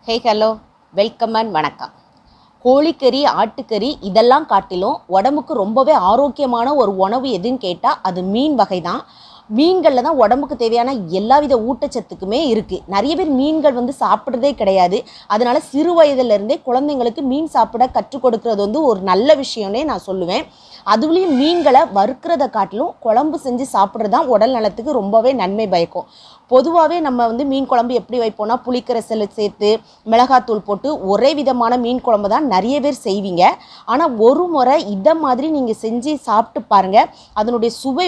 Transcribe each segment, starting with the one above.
Hey hello welcome and வணக்கம். கோழிக்கறி, ஆட்டுக்கறி இதெல்லாம் காட்டிலும் உடம்புக்கு ரொம்பவே ஆரோக்கியமான ஒரு உணவு எதுன்னு கேட்டால் அது மீன் வகை தான். மீன்களில் தான் உடம்புக்கு தேவையான எல்லாவித ஊட்டச்சத்துக்குமே இருக்குது. நிறைய பேர் மீன்கள் சாப்பிட்றதே கிடையாது. அதனால சிறு வயதிலிருந்தே குழந்தைங்களுக்கு மீன் சாப்பிட கற்றுக் கொடுக்கறது ஒரு நல்ல விஷயம்னே நான் சொல்லுவேன். அதுலேயும் மீன்களை வறுக்கிறத காட்டிலும் குழம்பு செஞ்சு சாப்பிட்றது தான் உடல் நலத்துக்கு ரொம்பவே நன்மை பயக்கும். பொதுவாகவே நம்ம மீன் குழம்பு எப்படி வைப்போம்னா புளிக்கரைசல் சேர்த்து மிளகாத்தூள் போட்டு ஒரே விதமான மீன் குழம்பு தான் நிறைய பேர் செய்வீங்க. ஆனால் ஒரு முறை இதை மாதிரி நீங்கள் செஞ்சு சாப்பிட்டு பாருங்கள். அதனுடைய சுவை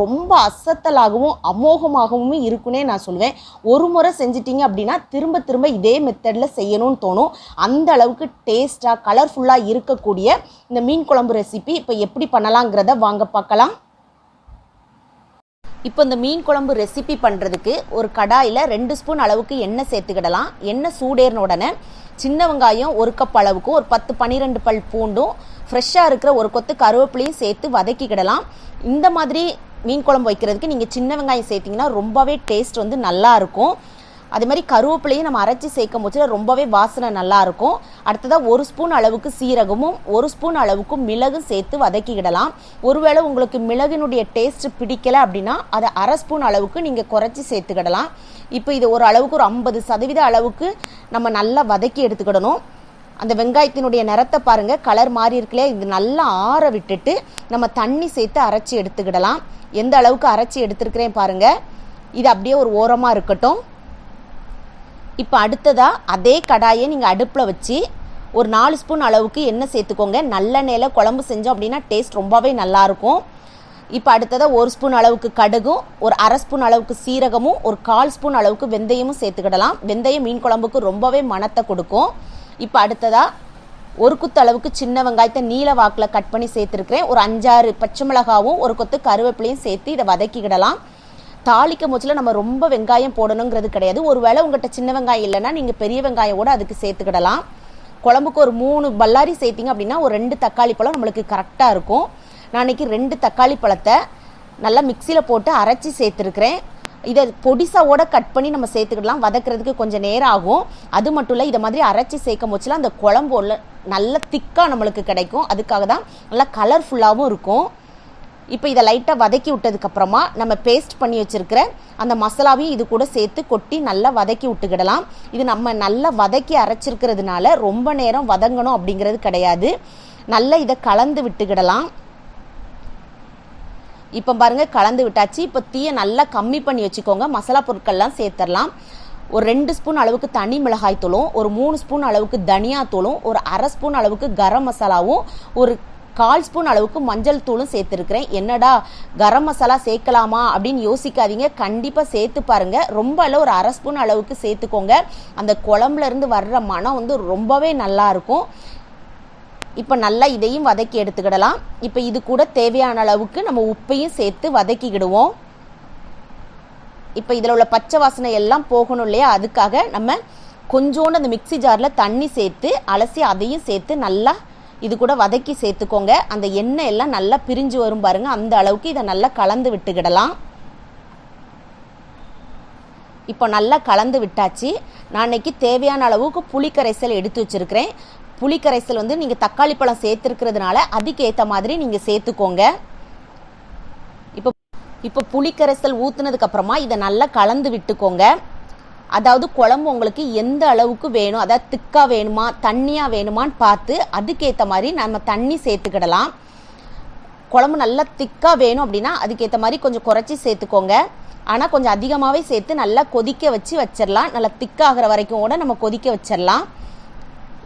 ரொம்ப அசத்தலாகவும் அமோகமாகவும் இருக்குன்னே நான் சொல்லுவேன். ஒரு முறை செஞ்சிட்டிங்க அப்படின்னா திரும்ப திரும்ப இதே மெத்தடில் செய்யணும்னு தோணும். அந்த அளவுக்கு டேஸ்ட்டாக கலர்ஃபுல்லாக இருக்கக்கூடிய இந்த மீன் குழம்பு ரெசிபி இப்போ எப்படி பண்ணலாங்கிறத வாங்க பார்க்கலாம். இப்போ இந்த மீன் குழம்பு ரெசிபி பண்ணுறதுக்கு ஒரு கடாயில் 2 ஸ்பூன் அளவுக்கு எண்ணெய் சேர்த்துக்கிடலாம். எண்ணெய் சூடேறின உடனே சின்ன வெங்காயம் 1 கப் அளவுக்கும் ஒரு 10-12 பல் பூண்டும் ஃப்ரெஷ்ஷாக இருக்கிற ஒரு கொத்து கருவேப்பிலையும் சேர்த்து வதக்கிக்கிடலாம். இந்த மாதிரி மீன் குழம்பு வைக்கிறதுக்கு நீங்கள் சின்ன வெங்காயம் சேர்த்திங்கன்னா ரொம்பவே டேஸ்ட் நல்லாயிருக்கும். அதே மாதிரி கருவேப்பிலையும் நம்ம அரைச்சி சேர்க்கும் போது ரொம்பவே வாசனை நல்லாயிருக்கும். அடுத்ததாக 1 ஸ்பூன் அளவுக்கு சீரகமும் 1 ஸ்பூன் அளவுக்கு மிளகும் சேர்த்து வதக்கிக்கிடலாம். ஒருவேளை உங்களுக்கு மிளகினுடைய டேஸ்ட் பிடிக்கலை அப்படின்னா அதை 1/2 ஸ்பூன் அளவுக்கு நீங்கள் குறைச்சி சேர்த்துக்கிடலாம். இப்போ இது ஒரு அளவுக்கு ஒரு 50% அளவுக்கு நம்ம நல்லா வதக்கி எடுத்துக்கிடணும். அந்த வெங்காயத்தினுடைய நிறத்தை பாருங்கள், கலர் மாறி இருக்குல்லையா, இது நல்லா ஆற விட்டுட்டு நம்ம தண்ணி சேர்த்து அரைச்சி எடுத்துக்கிடலாம். எந்த அளவுக்கு அரைச்சி எடுத்துருக்கிறேன் பாருங்கள். இது அப்படியே ஒரு ஓரமாக இருக்கட்டும். இப்போ அடுத்ததாக அதே கடாயை நீங்கள் அடுப்பில் வச்சு ஒரு 4 ஸ்பூன் அளவுக்கு எண்ணெய் சேர்த்துக்கோங்க. நல்லெண்ணெயில் குழம்பு செஞ்சோம் அப்படின்னா டேஸ்ட் ரொம்பவே நல்லாயிருக்கும். இப்போ அடுத்ததாக 1 ஸ்பூன் அளவுக்கு கடுகும் ஒரு 1/2 ஸ்பூன் அளவுக்கு சீரகமும் ஒரு 1/4 ஸ்பூன் அளவுக்கு வெந்தயமும் சேர்த்துக்கிடலாம். வெந்தயம் மீன் குழம்புக்கு ரொம்பவே மணத்தை கொடுக்கும். இப்போ அடுத்ததாக 1 குத்து அளவுக்கு சின்ன வெங்காயத்தை நீல வாக்கில் கட் பண்ணி சேர்த்துருக்கிறேன். ஒரு 5-6 பச்சை மிளகாவும் ஒரு கொத்து கருவேப்பிலையும் சேர்த்து இதை வதக்கிக்கிடலாம். தாளிக்கும் போச்சில் நம்ம ரொம்ப வெங்காயம் போடணுங்கிறது கிடையாது. ஒரு வேளை உங்கள்கிட்ட சின்ன வெங்காயம் இல்லைன்னா நீங்கள் பெரிய வெங்காயம் கூட அதுக்கு சேர்த்துக்கிடலாம். குழம்புக்கு ஒரு 3 பல்லாரி சேர்த்திங்க அப்படின்னா ஒரு 2 தக்காளி பழம் நம்மளுக்கு கரெக்டாக இருக்கும். நான் இன்றைக்கி 2 தக்காளி பழத்தை நல்லா மிக்சியில் போட்டு அரைச்சி சேர்த்துருக்கிறேன். இதை பொடிசாவோட கட் பண்ணி நம்ம சேர்த்துக்கிடலாம். வதக்கிறதுக்கு கொஞ்சம் நேரம் ஆகும். அது மட்டும் இல்லை, இதை மாதிரி அரைச்சி சேர்க்கும் போச்சில் அந்த குழம்பு நல்ல திக்காக நம்மளுக்கு கிடைக்கும். அதுக்காக தான் நல்லா கலர்ஃபுல்லாகவும் இருக்கும். இப்போ இதை லைட்டாக வதக்கி விட்டதுக்கப்புறமா நம்ம பேஸ்ட் பண்ணி வச்சுருக்கிற அந்த மசாலாவையும் இது கூட சேர்த்து கொட்டி நல்லா வதக்கி விட்டுக்கிடலாம். இது நம்ம நல்லா வதக்கி அரைச்சிருக்கிறதுனால ரொம்ப நேரம் வதங்கணும் அப்படிங்கிறது கிடையாது. நல்லா இதை கலந்து விட்டுக்கிடலாம். இப்போ பாருங்கள், கலந்து விட்டாச்சு. இப்போ தீயை நல்லா கம்மி பண்ணி வச்சுக்கோங்க. மசாலா பொருட்கள்லாம் சேர்த்துடலாம். ஒரு 2 ஸ்பூன் அளவுக்கு தனி மிளகாய் தூளும் ஒரு 3 ஸ்பூன் அளவுக்கு தனியா தூளும் ஒரு 1/2 ஸ்பூன் அளவுக்கு கரம் மசாலாவும் ஒரு 1/4 ஸ்பூன் அளவுக்கு மஞ்சள் தூளும் சேர்த்துருக்கிறேன். என்னடா கரம் மசாலா சேர்க்கலாமா அப்படின்னு யோசிக்காதீங்க, கண்டிப்பாக சேர்த்து பாருங்கள். ரொம்ப இல்லை, ஒரு 1/2 ஸ்பூன் அளவுக்கு சேர்த்துக்கோங்க. அந்த குழம்புலேருந்து வர்ற மனம் ரொம்பவே நல்லாயிருக்கும். இப்போ நல்லா இதையும் வதக்கி எடுத்துக்கிடலாம். இப்போ இது கூட தேவையான அளவுக்கு நம்ம உப்பையும் சேர்த்து வதக்கிக்கிடுவோம். இப்போ இதில் உள்ள பச்சை வாசனை எல்லாம் போகணும் இல்லையா, அதுக்காக நம்ம கொஞ்சோண்டு அந்த மிக்சி ஜாரில் தண்ணி சேர்த்து அலசி அதையும் சேர்த்து நல்லா இது கூட வதக்கி சேர்த்துக்கோங்க. அந்த எண்ணெய் எல்லாம் நல்லா பிரிஞ்சு வரும் பாருங்கள், அந்த அளவுக்கு இதை நல்லா கலந்து விட்டுக்கிடலாம். இப்போ நல்லா கலந்து விட்டாச்சு. நான் இன்னைக்கு தேவையான அளவுக்கு புளிக்கரைசல் எடுத்து வச்சுருக்கிறேன். புளிக்கரைசல் நீங்கள் தக்காளி பழம் சேர்த்துருக்கிறதுனால அதுக்கேற்ற மாதிரி நீங்கள் சேர்த்துக்கோங்க. இப்போ புளிக்கரைசல் ஊற்றுனதுக்கப்புறமா இதை நல்லா கலந்து விட்டுக்கோங்க. அதாவது குழம்பு உங்களுக்கு எந்த அளவுக்கு வேணும், அதாவது திக்காக வேணுமா தண்ணியாக வேணுமான்னு பார்த்து அதுக்கேற்ற மாதிரி நம்ம தண்ணி சேர்த்துக்கிடலாம். குழம்பு நல்லா திக்காக வேணும் அப்படின்னா அதுக்கேற்ற மாதிரி கொஞ்சம் குறைச்சி சேர்த்துக்கோங்க. ஆனால் கொஞ்சம் அதிகமாகவே சேர்த்து நல்லா கொதிக்க வச்சிடலாம். நல்லா திக்காகிற வரைக்கும் கூட நம்ம கொதிக்க வச்சிடலாம்.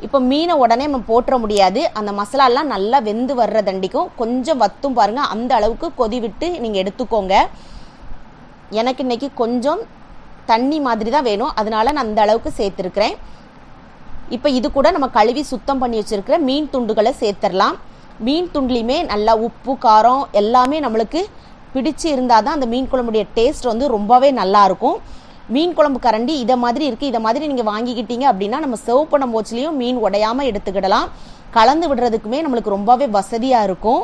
இப்போ மீனை உடனே நம்ம போட்டுற முடியாது. அந்த மசாலாலாம் நல்லா வெந்து வர்ற தண்டிக்கும் கொஞ்சம் வத்தும் பாருங்கள். அந்த அளவுக்கு கொதி விட்டு நீங்கள் எடுத்துக்கோங்க. எனக்கு இன்னைக்கு கொஞ்சம் தண்ணி மாதிரி தான் வேணும், அதனால நான் அந்த அளவுக்கு சேர்த்துருக்கிறேன். இப்போ இது கூட நம்ம கழுவி சுத்தம் பண்ணி வச்சுருக்கிற மீன் துண்டுகளை சேர்த்துடலாம். மீன் துண்டுலையுமே நல்லா உப்பு காரம் எல்லாமே நம்மளுக்கு பிடிச்சி இருந்தால் தான் அந்த மீன் குழம்புடைய டேஸ்ட் ரொம்பவே நல்லாயிருக்கும். மீன் குழம்பு கரண்டி இதை மாதிரி இருக்குது. இதை மாதிரி நீங்கள் வாங்கிக்கிட்டீங்க அப்படின்னா நம்ம சர்வ் பண்ணும் போச்சுலேயும் மீன் உடையாமல் எடுத்துக்கிடலாம். கலந்து விடுறதுக்குமே நம்மளுக்கு ரொம்பவே வசதியாக இருக்கும்.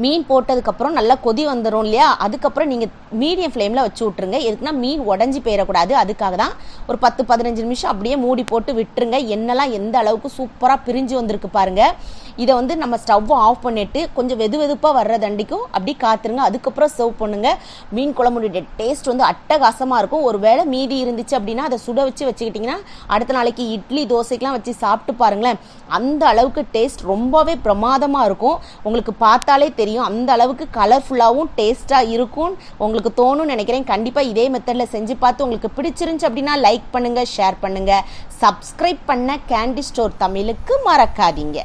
மீன் போட்டதுக்கப்புறம் நல்லா கொதி வந்துடும் இல்லையா, அதுக்கப்புறம் நீங்கள் மீடியம் ஃப்ளேமில் வச்சு விட்ருங்க. எதுக்குன்னா மீன் உடஞ்சி போயிடக்கூடாது, அதுக்காக தான். ஒரு 10-15 நிமிஷம் அப்படியே மூடி போட்டு விட்டுருங்க. எண்ணெய்லாம் எந்த அளவுக்கு சூப்பராக பிரிஞ்சு வந்திருக்கு பாருங்கள். இதை வந்து நம்ம ஸ்டவ்வை ஆஃப் பண்ணிவிட்டு கொஞ்சம் வெதுப்பாக வர்ற தண்டிக்கும் அப்படி காத்துருங்க. அதுக்கப்புறம் சர்வ் பண்ணுங்க. மீன் குழம்புடைய டேஸ்ட் வந்து அட்டகாசமாக இருக்கும். ஒரு வேளை மீதி இருந்துச்சு அப்படின்னா அதை சுட வச்சு வச்சுக்கிட்டிங்கன்னா அடுத்த நாளைக்கு இட்லி தோசைக்கெலாம் வச்சு சாப்பிட்டு பாருங்களேன். அந்த அளவுக்கு டேஸ்ட் ரொம்பவே பிரமாதமாக இருக்கும். உங்களுக்கு பார்த்தாலே தெரியும் அந்த அளவுக்கு கலர்ஃபுல்லாகவும் டேஸ்ட்டாக இருக்கும் உங்களுக்கு தோணும்னு நினைக்கிறேன். கண்டிப்பாக இதே மெத்தடில் செஞ்சு பார்த்து உங்களுக்கு பிடிச்சிருந்துச்சு அப்படின்னா லைக் பண்ணுங்கள், ஷேர் பண்ணுங்கள். சப்ஸ்கிரைப் பண்ண கேண்டி ஸ்டோர் தமிழுக்கு மறக்காதீங்க.